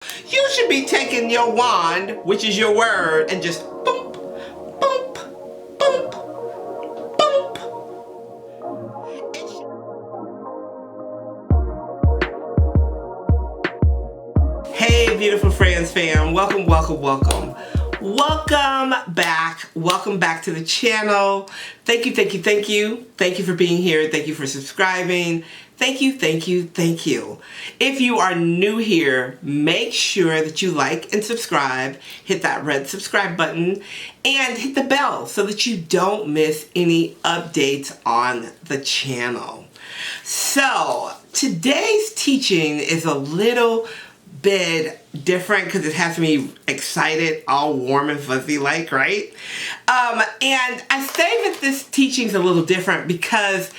You should be taking your wand, which is your word, and just boom, boom, boom, boom. Hey, beautiful Fran's fam. Welcome, welcome, welcome. Welcome back. Welcome back to the channel. Thank you, thank you, thank you. Thank you for being here. Thank you for subscribing. Thank you, thank you, thank you. If you are new here, make sure that you like and subscribe. Hit that red subscribe button and hit the bell so that you don't miss any updates on the channel. So today's teaching is a little bit different because it has me excited, all warm and fuzzy like, right? And I say that this teaching is a little different because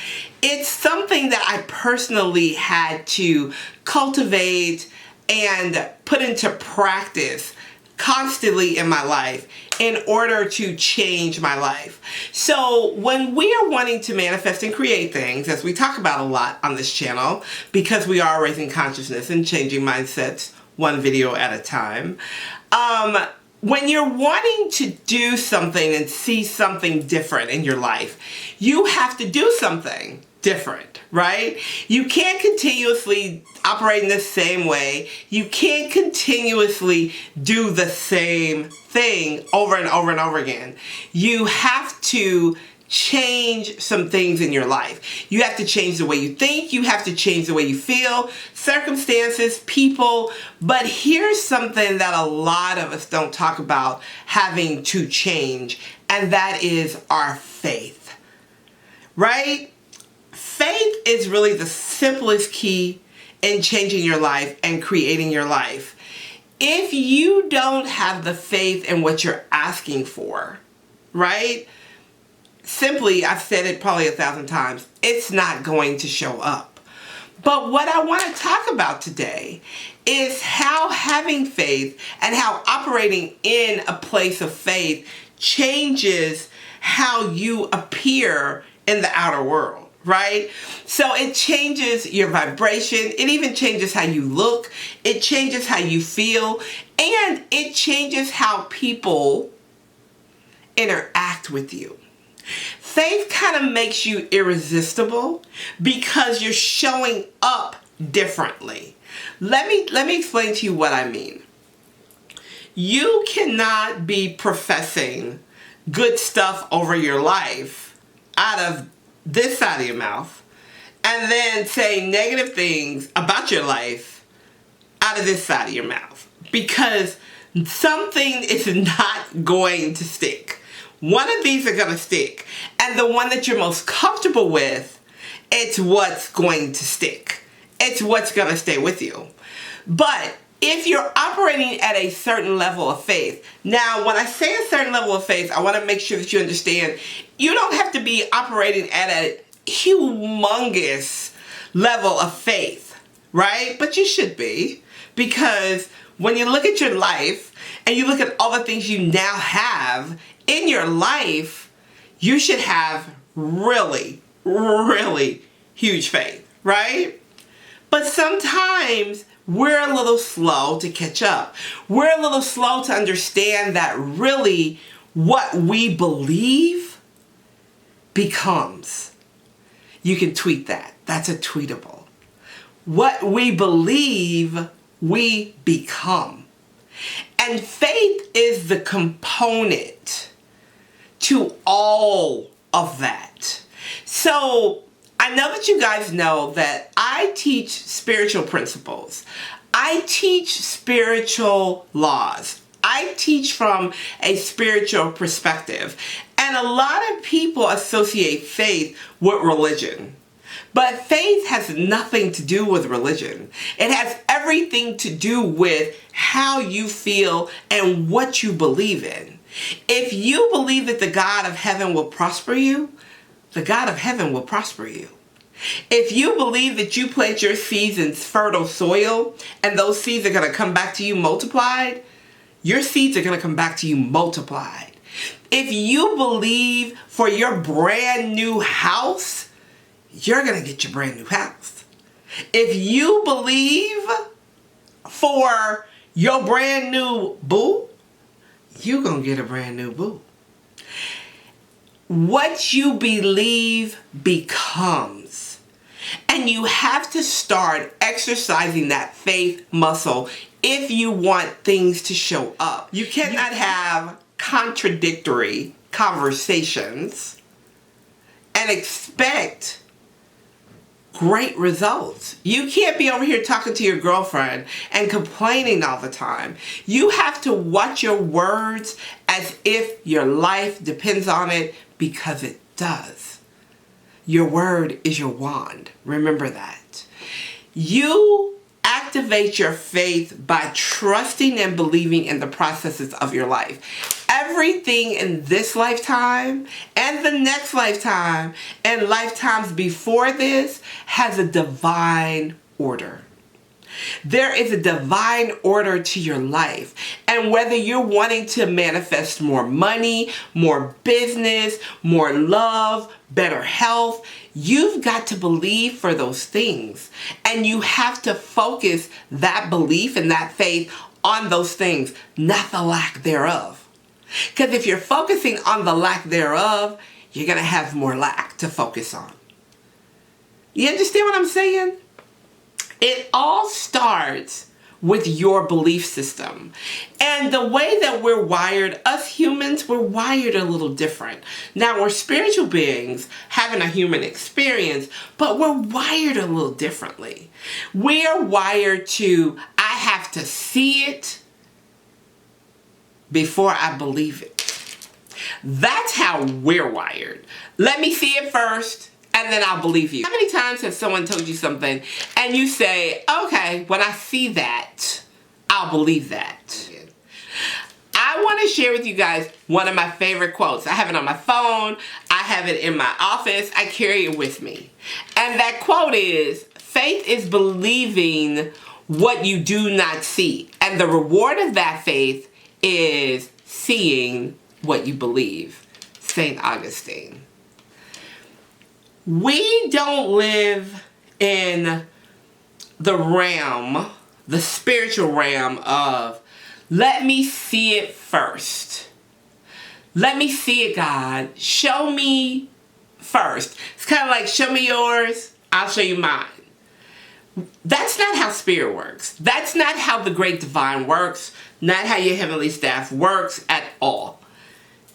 it's something that I personally had to cultivate and put into practice constantly in my life in order to change my life. So when we are wanting to manifest and create things, as we talk about a lot on this channel, because we are raising consciousness and changing mindsets one video at a time, when you're wanting to do something and see something different in your life, you have to do something different, right? You can't continuously operate in the same way. You can't continuously do the same thing over and over and over again. You have to change some things in your life. You have to change the way you think. You have to change the way you feel, circumstances, people. But here's something that a lot of us don't talk about having to change, and that is our faith, right? Faith is really the simplest key in changing your life and creating your life. If you don't have the faith in what you're asking for, right? Simply, I've said it probably 1,000 times, it's not going to show up. But what I want to talk about today is how having faith and how operating in a place of faith changes how you appear in the outer world, right? So it changes your vibration. It even changes how you look. It changes how you feel. And it changes how people interact with you. Faith kind of makes you irresistible because you're showing up differently. Let me explain to you what I mean. You cannot be professing good stuff over your life out of this side of your mouth and then saying negative things about your life out of this side of your mouth, because something is not going to stick. One of these are going to stick, and the one that you're most comfortable with, it's what's going to stick. It's what's going to stay with you. But if you're operating at a certain level of faith, now when I say a certain level of faith, I want to make sure that you understand you don't have to be operating at a humongous level of faith, right? But you should be, because when you look at your life and you look at all the things you now have in your life, you should have really, really huge faith, right? But sometimes we're a little slow to catch up. We're a little slow to understand that really what we believe becomes. You can tweet that. That's a tweetable. What we believe, we become. And faith is the component to all of that. So I know that you guys know that I teach spiritual principles. I teach spiritual laws. I teach from a spiritual perspective. And a lot of people associate faith with religion. But faith has nothing to do with religion. It has everything to do with how you feel and what you believe in. If you believe that the God of heaven will prosper you, the God of heaven will prosper you. If you believe that you plant your seeds in fertile soil and those seeds are going to come back to you multiplied, your seeds are going to come back to you multiplied. If you believe for your brand new house, you're going to get your brand new house. If you believe for Your brand new boo, you're going to get a brand new boo. What you believe becomes. And you have to start exercising that faith muscle if you want things to show up. You cannot have contradictory conversations and expect great results. You can't be over here talking to your girlfriend and complaining all the time. You have to watch your words as if your life depends on it, because it does. Your word is your wand. Remember that. You activate your faith by trusting and believing in the processes of your life. Everything in this lifetime and the next lifetime and lifetimes before this has a divine order. There is a divine order to your life. And whether you're wanting to manifest more money, more business, more love, better health, you've got to believe for those things. And you have to focus that belief and that faith on those things, not the lack thereof. Because if you're focusing on the lack thereof, you're going to have more lack to focus on. You understand what I'm saying? It all starts with your belief system. And the way that we're wired, us humans, we're wired a little different. Now, we're spiritual beings having a human experience, but we're wired a little differently. We're wired to, I have to see it before I believe it. That's how we're wired. Let me see it first, and then I'll believe you. How many times has someone told you something and you say, okay, when I see that, I'll believe that? I want to share with you guys one of my favorite quotes. I have it on my phone. I have it in my office. I carry it with me. And that quote is, faith is believing what you do not see. And the reward of that faith is seeing what you believe. St. Augustine. We don't live in the realm, the spiritual realm of, let me see it first. Let me see it, God. Show me first. It's kind of like, show me yours, I'll show you mine. That's not how spirit works. That's not how the great divine works. Not how your heavenly staff works at all.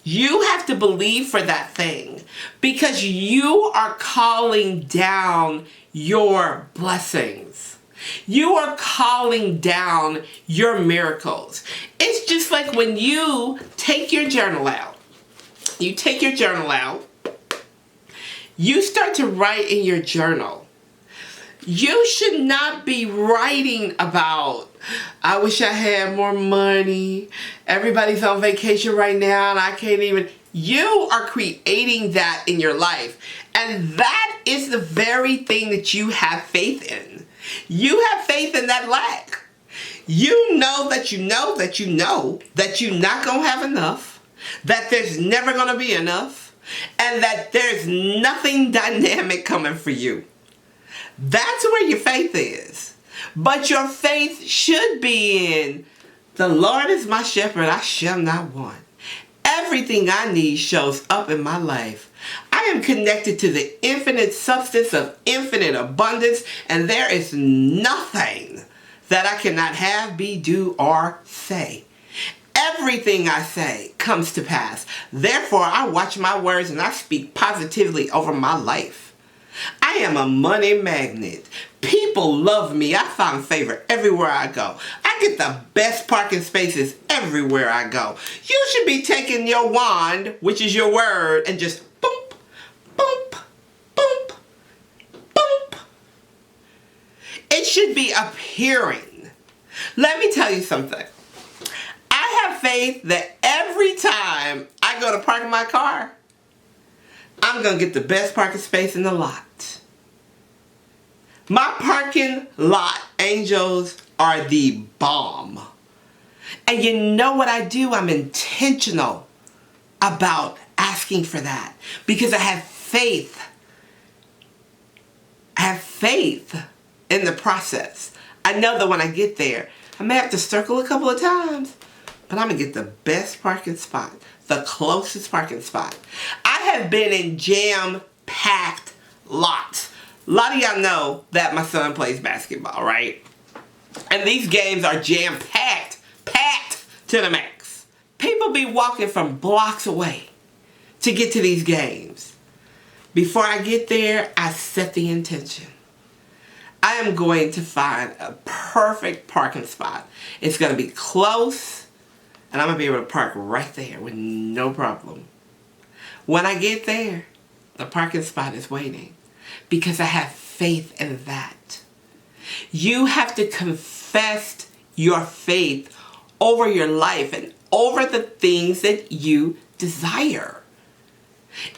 You have to believe for that thing, because you are calling down your blessings. You are calling down your miracles. It's just like when you take your journal out. You take your journal out. You start to write in your journal. You should not be writing about, I wish I had more money. Everybody's on vacation right now and I can't even. You are creating that in your life. And that is the very thing that you have faith in. You have faith in that lack. You know that you know that you know that you're not going to have enough. That there's never going to be enough. And that there's nothing dynamic coming for you. That's where your faith is. But your faith should be in, the Lord is my shepherd, I shall not want. Everything I need shows up in my life. I am connected to the infinite substance of infinite abundance, and there is nothing that I cannot have, be, do, or say. Everything I say comes to pass. Therefore, I watch my words and I speak positively over my life. I am a money magnet. People love me. I find favor everywhere I go. I get the best parking spaces everywhere I go. You should be taking your wand, which is your word, and just boom, boom, boom, boom. It should be appearing. Let me tell you something. I have faith that every time I go to park my car, I'm going to get the best parking space in the lot. My parking lot angels are the bomb. And you know what I do? I'm intentional about asking for that. Because I have faith. I have faith in the process. I know that when I get there, I may have to circle a couple of times, but I'm going to get the best parking spot, the closest parking spot. I have been in jam-packed lots. A lot of y'all know that my son plays basketball, right? And these games are jam-packed, packed to the max. People be walking from blocks away to get to these games. Before I get there, I set the intention. I am going to find a perfect parking spot. It's going to be close, and I'm going to be able to park right there with no problem. When I get there, the parking spot is waiting because I have faith in that. You have to confess your faith over your life and over the things that you desire.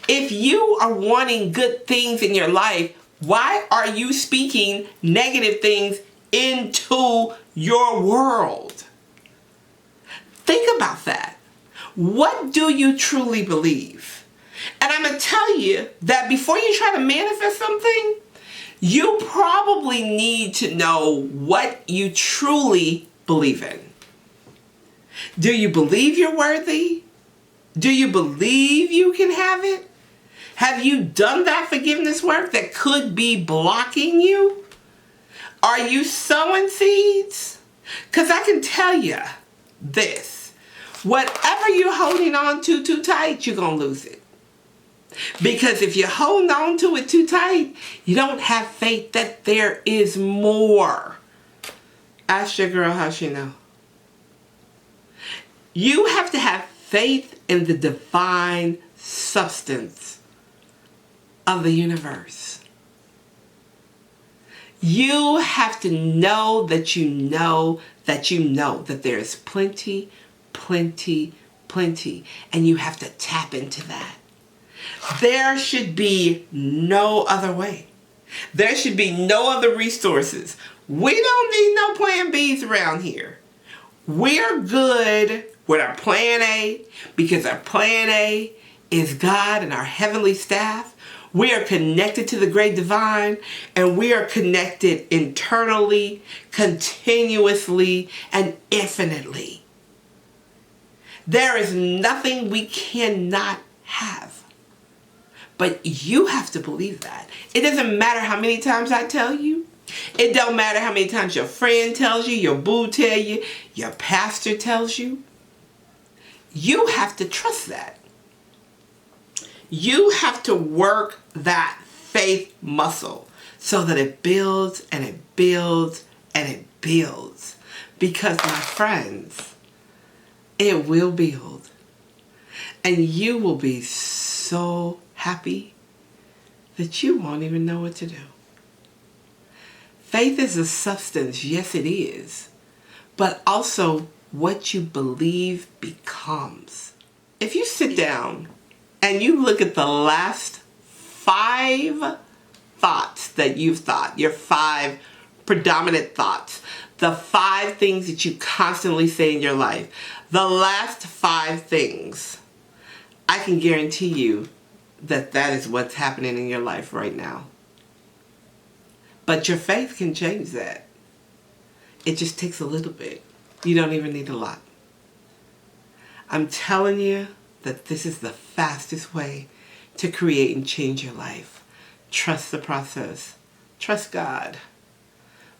If you are wanting good things in your life, why are you speaking negative things into your world? Think about that. What do you truly believe? And I'm going to tell you that before you try to manifest something, you probably need to know what you truly believe in. Do you believe you're worthy? Do you believe you can have it? Have you done that forgiveness work that could be blocking you? Are you sowing seeds? Because I can tell you this. Whatever you're holding on to too tight, you're going to lose it. Because if you're holding on to it too tight, you don't have faith that there is more. Ask your girl how she know. You have to have faith in the divine substance of the universe. You have to know that you know that you know that there is plenty, plenty, plenty, and you have to tap into that. There should be no other way. There should be no other resources. We don't need no plan Bs around here. We're good with our plan A because our plan A is God and our heavenly staff. We are connected to the great divine, and we are connected internally, continuously, and infinitely. There is nothing we cannot have. But you have to believe that. It doesn't matter how many times I tell you. It don't matter how many times your friend tells you, your boo tell you, your pastor tells you. You have to trust that. You have to work that faith muscle so that it builds and it builds and it builds. Because, my friends, it will build. And you will be so happy that you won't even know what to do. Faith is a substance, yes it is, but also what you believe becomes. If you sit down and you look at the last 5 thoughts that you've thought, your 5 predominant thoughts, the 5 things that you constantly say in your life, the last 5 things, I can guarantee you that that is what's happening in your life right now. But your faith can change that. It just takes a little bit. You don't even need a lot. I'm telling you that this is the fastest way to create and change your life. Trust the process. Trust God.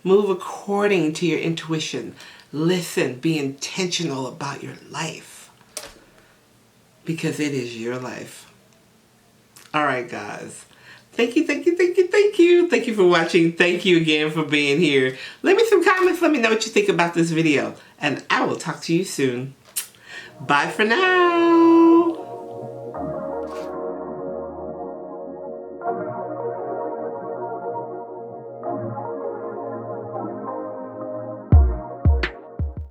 Move according to your intuition. Listen. Be intentional about your life. Because it is your life. Alright guys. Thank you, thank you, thank you, thank you. Thank you for watching. Thank you again for being here. Leave me some comments. Let me know what you think about this video. And I will talk to you soon. Bye for now.